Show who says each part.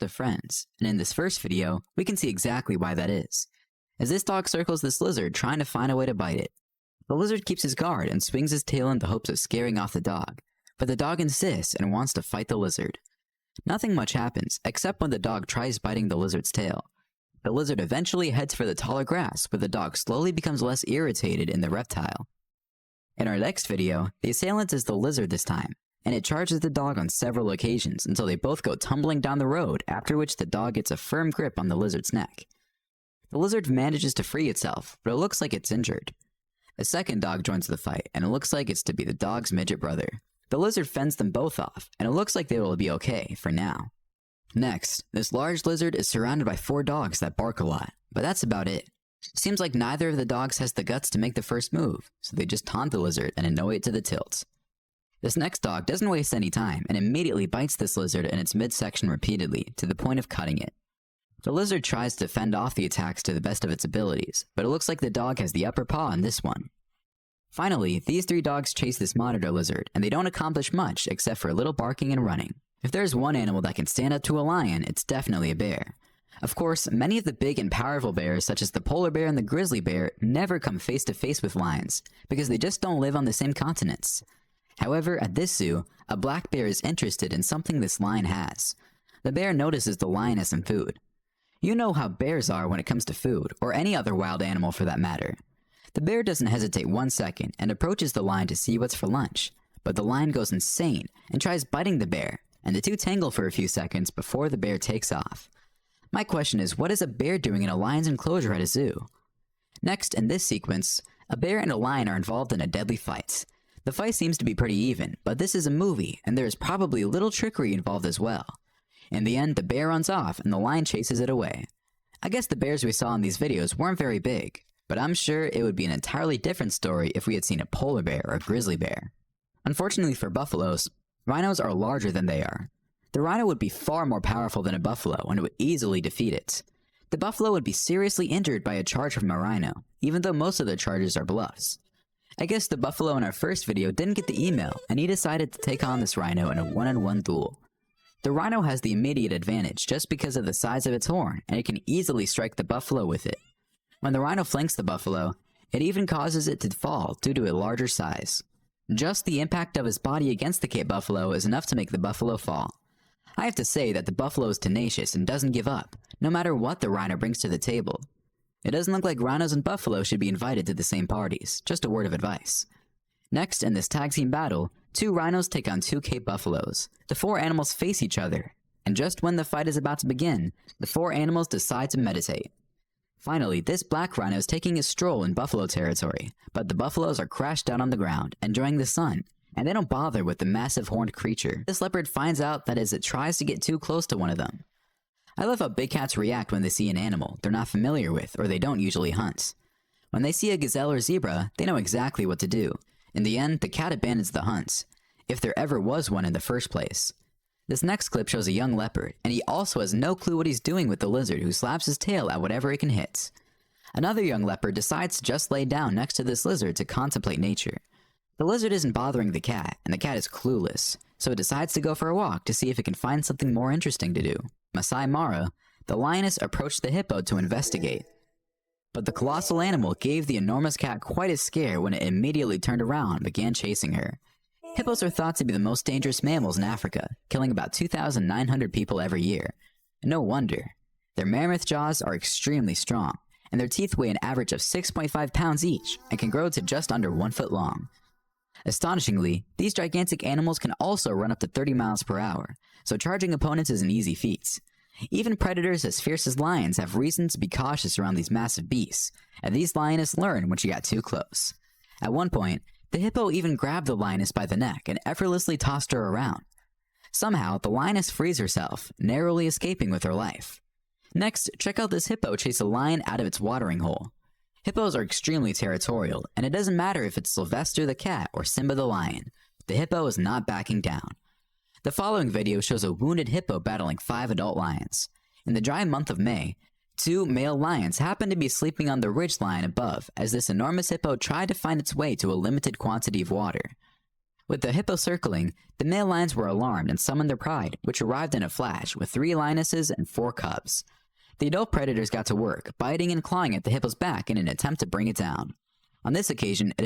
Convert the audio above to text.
Speaker 1: of friends, and in this first video, we can see exactly why that is. As this dog circles this lizard trying to find a way to bite it. The lizard keeps his guard and swings his tail in the hopes of scaring off the dog, but the dog insists and wants to fight the lizard. Nothing much happens, except when the dog tries biting the lizard's tail. The lizard eventually heads for the taller grass, where the dog slowly becomes less irritated in the reptile. In our next video, the assailant is the lizard this time, and it charges the dog on several occasions until they both go tumbling down the road, after which the dog gets a firm grip on the lizard's neck. The lizard manages to free itself, but it looks like it's injured. A second dog joins the fight, and it looks like it's to be the dog's midget brother. The lizard fends them both off, and it looks like they will be okay for now. Next, this large lizard is surrounded by 4 dogs that bark a lot, but that's about it. Seems like neither of the dogs has the guts to make the first move, so they just taunt the lizard and annoy it to the tilt. This next dog doesn't waste any time and immediately bites this lizard in its midsection repeatedly, to the point of cutting it. The lizard tries to fend off the attacks to the best of its abilities, but it looks like the dog has the upper paw in this one. Finally, these 3 dogs chase this monitor lizard, and they don't accomplish much except for a little barking and running. If there's one animal that can stand up to a lion, it's definitely a bear. Of course, many of the big and powerful bears, such as the polar bear and the grizzly bear, never come face to face with lions, because they just don't live on the same continents. However, at this zoo, a black bear is interested in something this lion has. The bear notices the lion has some food. You know how bears are when it comes to food, or any other wild animal for that matter. The bear doesn't hesitate 1 second and approaches the lion to see what's for lunch, but the lion goes insane and tries biting the bear, and the two tangle for a few seconds before the bear takes off. My question is, what is a bear doing in a lion's enclosure at a zoo? Next, in this sequence, a bear and a lion are involved in a deadly fight. The fight seems to be pretty even, but this is a movie, and there is probably a little trickery involved as well. In the end, the bear runs off, and the lion chases it away. I guess the bears we saw in these videos weren't very big, but I'm sure it would be an entirely different story if we had seen a polar bear or a grizzly bear. Unfortunately for buffaloes, rhinos are larger than they are. The rhino would be far more powerful than a buffalo, and it would easily defeat it. The buffalo would be seriously injured by a charge from a rhino, even though most of their charges are bluffs. I guess the buffalo in our first video didn't get the email, and he decided to take on this rhino in a one-on-one duel. The rhino has the immediate advantage just because of the size of its horn, and it can easily strike the buffalo with it. When the rhino flanks the buffalo, it even causes it to fall due to a larger size. Just the impact of his body against the Cape buffalo is enough to make the buffalo fall. I have to say that the buffalo is tenacious and doesn't give up, no matter what the rhino brings to the table. It doesn't look like rhinos and buffalo should be invited to the same parties, just a word of advice. Next, in this tag team battle, 2 rhinos take on 2 Cape buffaloes. The 4 animals face each other, and just when the fight is about to begin, the 4 animals decide to meditate. Finally, this black rhino is taking a stroll in buffalo territory, but the buffaloes are crashed down on the ground, enjoying the sun, and they don't bother with the massive horned creature. This leopard finds out that as it tries to get too close to one of them. I love how big cats react when they see an animal they're not familiar with or they don't usually hunt. When they see a gazelle or zebra, they know exactly what to do. In the end, the cat abandons the hunt, if there ever was one in the first place. This next clip shows a young leopard, and he also has no clue what he's doing with the lizard, who slaps his tail at whatever it can hit. Another young leopard decides to just lay down next to this lizard to contemplate nature. The lizard isn't bothering the cat, and the cat is clueless, so it decides to go for a walk to see if it can find something more interesting to do. Masai Mara, the lioness, approached the hippo to investigate. But the colossal animal gave the enormous cat quite a scare when it immediately turned around and began chasing her. Hippos are thought to be the most dangerous mammals in Africa, killing about 2,900 people every year. And no wonder. Their mammoth jaws are extremely strong, and their teeth weigh an average of 6.5 pounds each and can grow to just under 1 foot long. Astonishingly, these gigantic animals can also run up to 30 miles per hour, so charging opponents is an easy feat. Even predators as fierce as lions have reason to be cautious around these massive beasts, and these lionesses learn when she got too close. At one point, the hippo even grabbed the lioness by the neck and effortlessly tossed her around. Somehow, the lioness frees herself, narrowly escaping with her life. Next, check out this hippo chase a lion out of its watering hole. Hippos are extremely territorial, and it doesn't matter if it's Sylvester the cat or Simba the lion. The hippo is not backing down. The following video shows a wounded hippo battling 5 adult lions. In the dry month of May, 2 male lions happened to be sleeping on the ridgeline above as this enormous hippo tried to find its way to a limited quantity of water. With the hippo circling, the male lions were alarmed and summoned their pride, which arrived in a flash with 3 lionesses and 4 cubs. The adult predators got to work, biting and clawing at the hippo's back in an attempt to bring it down. On this occasion, it